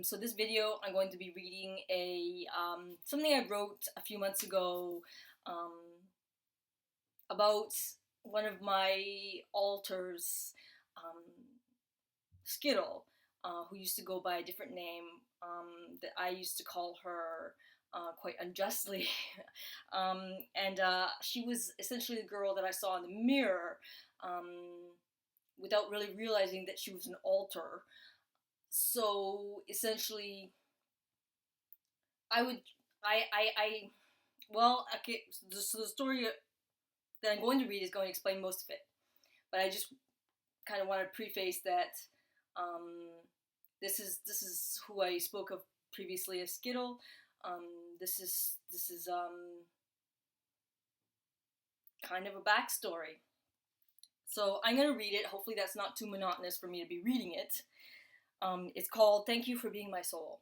So this video, I'm going to be reading something I wrote a few months ago um, about one of my alters, um, Skittle, who used to go by a different name that I used to call her quite unjustly. And she was essentially the girl that I saw in the mirror without really realizing that she was an alter. So essentially, I would, I well, okay, so the story that I'm going to read is going to explain most of it. But I just kind of want to preface that um, this is who I spoke of previously as Skittle. Um, this is kind of a backstory. So I'm gonna read it. Hopefully that's not too monotonous for me to be reading it. It's called "Thank You for Being My Soul."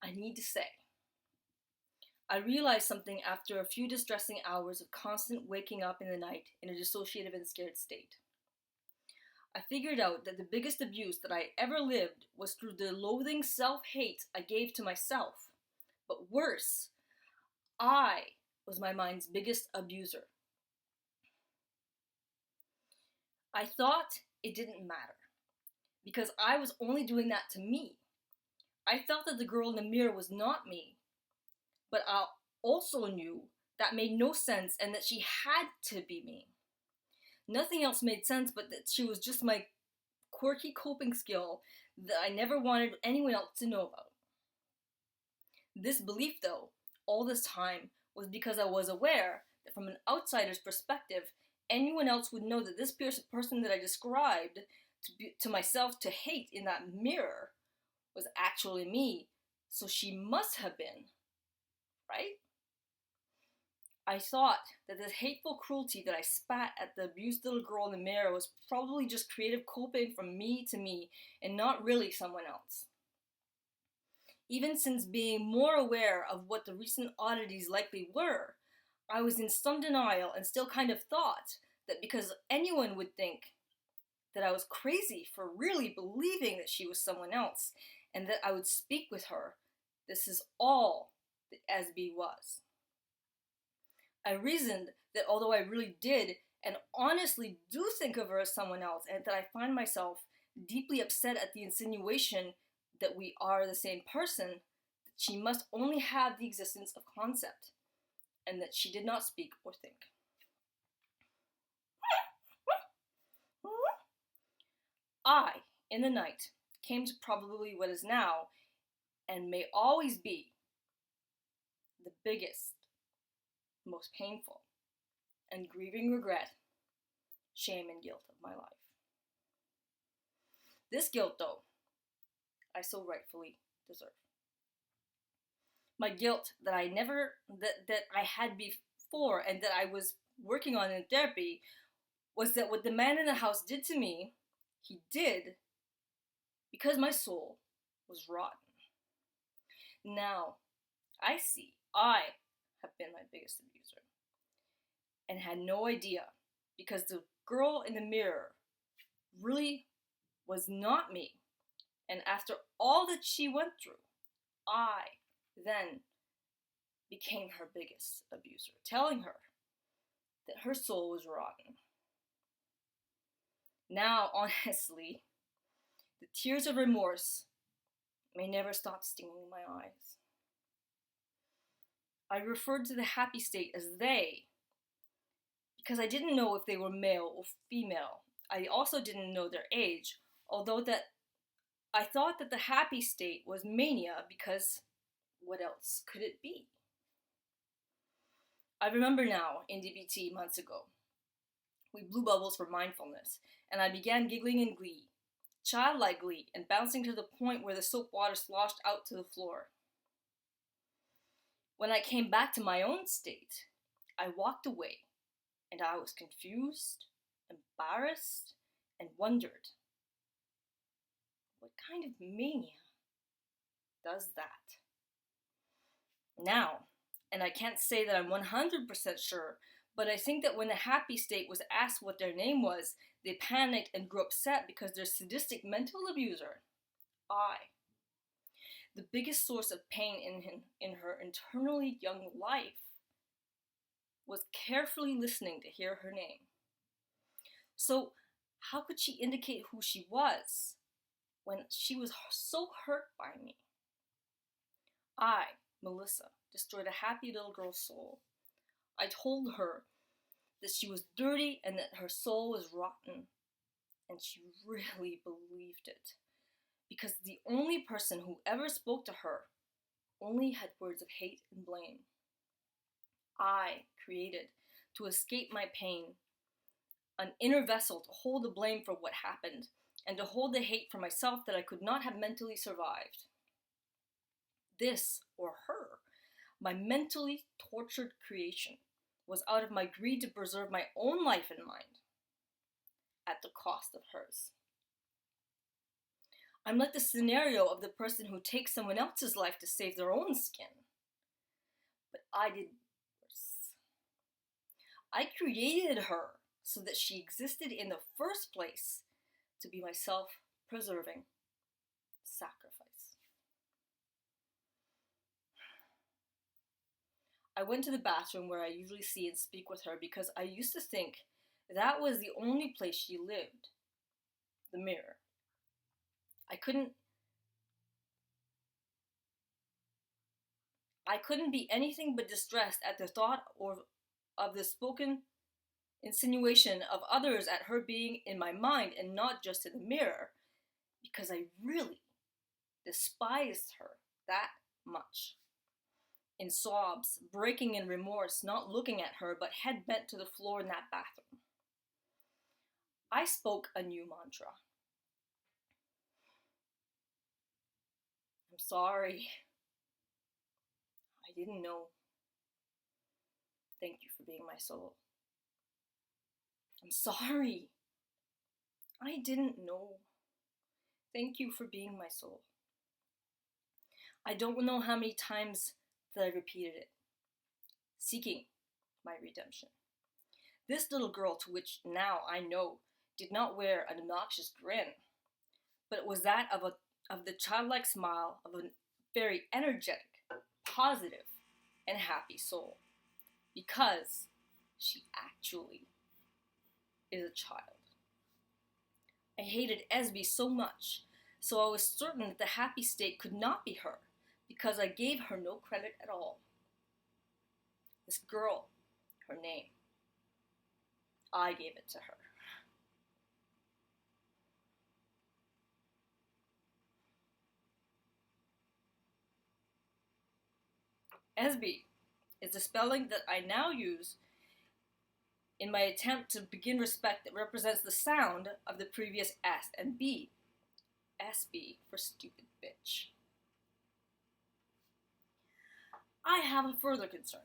I need to say, I realized something after a few distressing hours of constant waking up in the night in a dissociative and scared state. I figured out that the biggest abuse that I ever lived was through the loathing self-hate I gave to myself. But worse, I was my mind's biggest abuser. I thought it didn't matter, because I was only doing that to me. I felt that the girl in the mirror was not me, but I also knew that made no sense and that she had to be me. Nothing else made sense but that she was just my quirky coping skill that I never wanted anyone else to know about. This belief, though, all this time, was because I was aware that from an outsider's perspective, anyone else would know that this person that I described to myself to hate in that mirror was actually me, so she must have been, right? I thought that this hateful cruelty that I spat at the abused little girl in the mirror was probably just creative coping from me to me and not really someone else. Even since being more aware of what the recent oddities likely were, I was in some denial and still kind of thought that because anyone would think that I was crazy for really believing that she was someone else and that I would speak with her, this is all that SB was. I reasoned that although I really did and honestly do think of her as someone else, and that I find myself deeply upset at the insinuation that we are the same person, that she must only have the existence of concept, and that she did not speak or think. I, in the night, came to probably what is now, and may always be, the biggest, most painful, and grieving regret, shame, and guilt of my life. This guilt, though, I so rightfully deserve. My guilt that I had before and that I was working on in therapy was that what the man in the house did to me, he did because my soul was rotten. Now, I see I have been my biggest abuser and had no idea, because the girl in the mirror really was not me. And after all that she went through, I then became her biggest abuser, telling her that her soul was rotten. Now, honestly, the tears of remorse may never stop stinging my eyes. I referred to the happy state as they because I didn't know if they were male or female. I also didn't know their age, although that I thought that the happy state was mania because what else could it be? I remember now in DBT months ago, we blew bubbles for mindfulness, and I began giggling in glee, childlike glee, and bouncing to the point where the soap water sloshed out to the floor. When I came back to my own state, I walked away, and I was confused, embarrassed, and wondered, what kind of mania does that? Now, and I can't say that I'm 100% sure, but I think that when the happy state was asked what their name was, they panicked and grew upset because their sadistic mental abuser, I. The biggest source of pain in her eternally young life was carefully listening to hear her name. So, how could she indicate who she was when she was so hurt by me? I, Melissa, destroyed a happy little girl's soul. I told her that she was dirty and that her soul was rotten, and she really believed it, because the only person who ever spoke to her only had words of hate and blame. I created, to escape my pain, an inner vessel to hold the blame for what happened and to hold the hate for myself that I could not have mentally survived. This, or her, my mentally tortured creation, was out of my greed to preserve my own life and mind, at the cost of hers. I'm like the scenario of the person who takes someone else's life to save their own skin. But I did worse. I created her so that she existed in the first place to be my self-preserving sacrifice. I went to the bathroom where I usually see and speak with her because I used to think that was the only place she lived, the mirror. I couldn't be anything but distressed at the thought of the spoken insinuation of others at her being in my mind and not just in the mirror, because I really despised her that much. In sobs, breaking in remorse, not looking at her, but head bent to the floor in that bathroom. I spoke a new mantra. I'm sorry. I didn't know. Thank you for being my soul. I'm sorry. I didn't know. Thank you for being my soul. I don't know how many times that I repeated it, seeking my redemption. This little girl, to which now I know, did not wear an obnoxious grin, but it was that of the childlike smile of a very energetic, positive, and happy soul, because she actually is a child. I hated Esby so much, so I was certain that the happy state could not be her, because I gave her no credit at all. This girl, her name, I gave it to her. Esby is the spelling that I now use in my attempt to begin respect that represents the sound of the previous S and B. SB for stupid bitch. I have a further concern.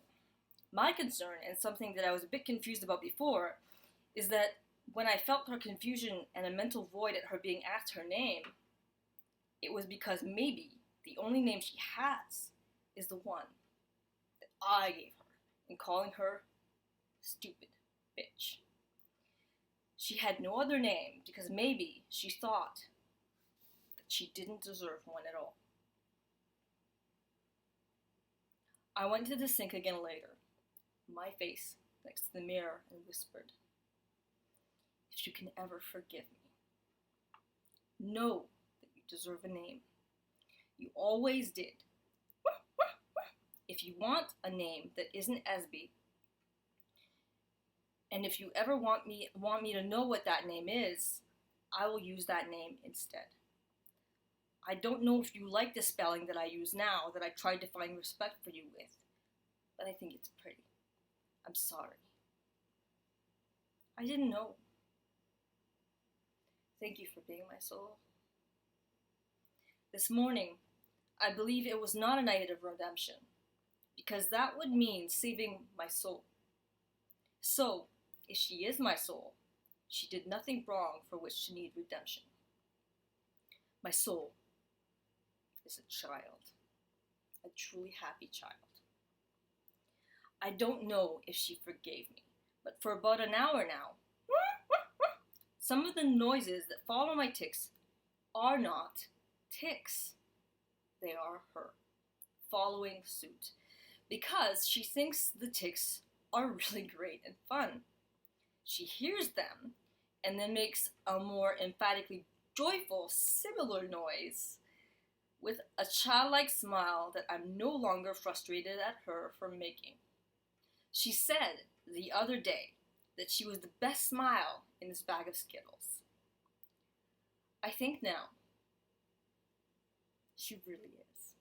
My concern, and something that I was a bit confused about before, is that when I felt her confusion and a mental void at her being asked her name, it was because maybe the only name she has is the one that I gave her in calling her stupid bitch. She had no other name because maybe she thought that she didn't deserve one at all. I went to the sink again later, my face next to the mirror, and whispered, "If you can ever forgive me, know that you deserve a name. You always did. If you want a name that isn't Esby, and if you ever want me to know what that name is, I will use that name instead. I don't know if you like the spelling that I use now, that I tried to find respect for you with, but I think it's pretty. I'm sorry. I didn't know. Thank you for being my soul." This morning, I believe it was not a night of redemption, because that would mean saving my soul. So, if she is my soul, she did nothing wrong for which to need redemption. My soul is a child, a truly happy child. I don't know if she forgave me, but for about an hour now, some of the noises that follow my tics are not ticks, they are her, following suit, because she thinks the ticks are really great and fun. She hears them and then makes a more emphatically joyful, similar noise with a childlike smile that I'm no longer frustrated at her for making. She said the other day that she was the best smile in this bag of Skittles. I think now she really is.